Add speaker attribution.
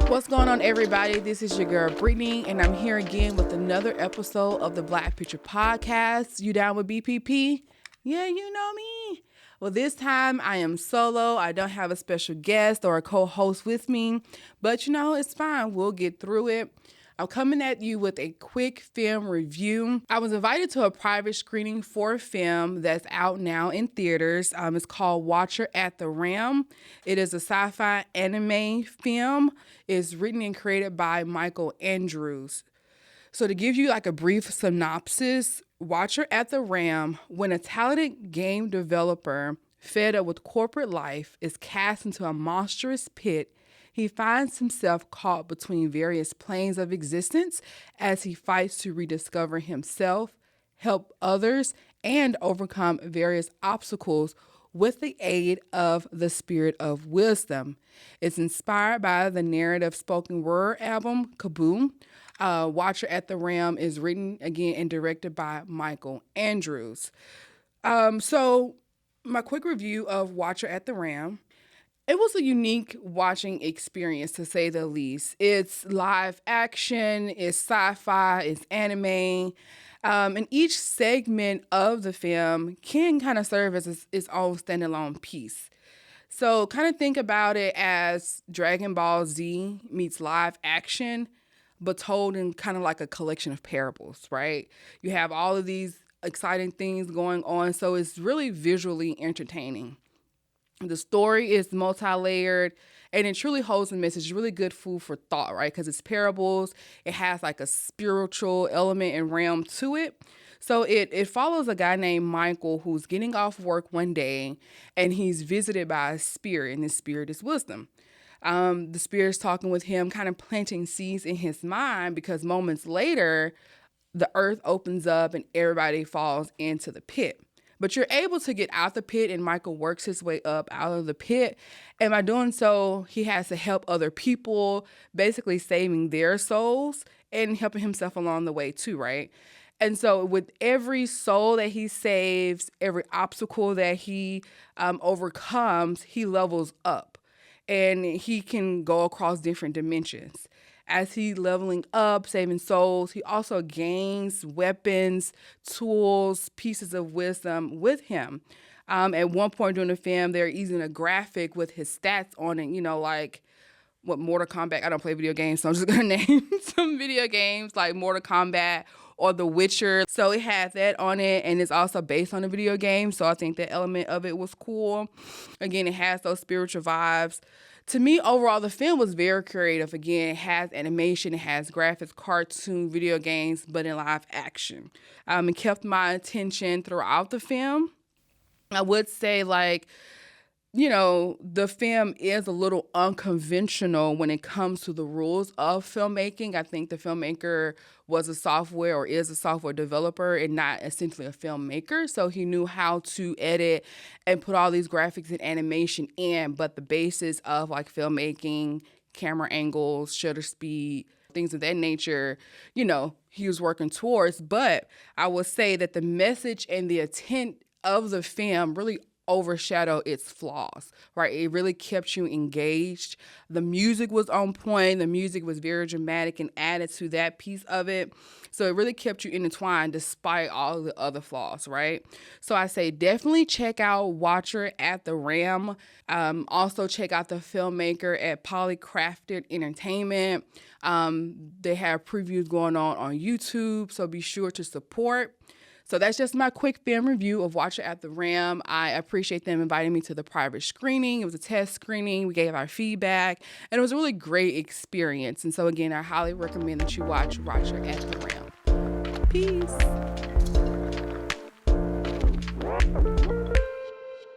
Speaker 1: What's going on, everybody? This is your girl Brittany, and I'm here again with another episode of the Black Picture Podcast. You down with BPP? Yeah, you know me. Well, this time I am solo. I don't have a special guest or a co-host with me, but it's fine. We'll get through it. I'm coming at you with a quick film review. I was invited to a private screening for a film that's out now in theaters. It's called Watcher at the Ram. It is a sci-fi anime film. It's written and created by Michael Andrews. So to give you like a brief synopsis, Watcher at the Ram, when a talented game developer fed up with corporate life is cast into a monstrous pit, he finds himself caught between various planes of existence as he fights to rediscover himself, help others, and overcome various obstacles with the aid of the Spirit of Wisdom. It's inspired by the narrative spoken word album, Kaboom. Watcher at the Ram is written again and directed by Michael Andrews. So my quick review of Watcher at the Ram. It was a unique watching experience, to say the least. It's live action, it's sci-fi, it's anime, and each segment of the film can kind of serve as its own standalone piece. So kind of think about it as Dragon Ball Z meets live action, but told in kind of like a collection of parables, right? You have all of these exciting things going on, so it's really visually entertaining. The story is multi-layered and it truly holds a message. It's really good food for thought, right? Because it's parables. It has like a spiritual element and realm to it. So it follows a guy named Michael who's getting off work one day and he's visited by a spirit, and this spirit is wisdom. The spirit's talking with him, kind of planting seeds in his mind, because moments later, the earth opens up and everybody falls into the pit. But you're able to get out the pit, and Michael works his way up out of the pit. And by doing so, he has to help other people, basically saving their souls and helping himself along the way too, right? And so with every soul that he saves, every obstacle that he overcomes, he levels up. And he can go across different dimensions. As he's leveling up, saving souls, he also gains weapons, tools, pieces of wisdom with him. At one point during the film, they're using a graphic with his stats on it, like what Mortal Kombat. I don't play video games, so I'm just going to name some video games like Mortal Kombat or The Witcher. So it has that on it, and it's also based on a video game. So I think that element of it was cool. Again, it has those spiritual vibes. To me, overall, the film was very creative. Again, it has animation, it has graphics, cartoon, video games, but in live action. It kept my attention throughout the film. I would say, the film is a little unconventional when it comes to the rules of filmmaking. I think the filmmaker was a software or is a software developer and not essentially a filmmaker. So he knew how to edit and put all these graphics and animation in, but the basis of filmmaking, camera angles, shutter speed, things of that nature, he was working towards. But I would say that the message and the intent of the film really overshadow its flaws, right? It really kept you engaged. The music was on point. The music was very dramatic and added to that piece of it. So it really kept you intertwined despite all the other flaws, right? So I say definitely check out Watcher at the Ram. Also check out the filmmaker at Polycrafted Entertainment. They have previews going on YouTube, so be sure to support. So that's just my quick film review of Watcher at the Ram. I appreciate them inviting me to the private screening. It was a test screening. We gave our feedback, and it was a really great experience. And so again, I highly recommend that you watch Watcher at the Ram. Peace.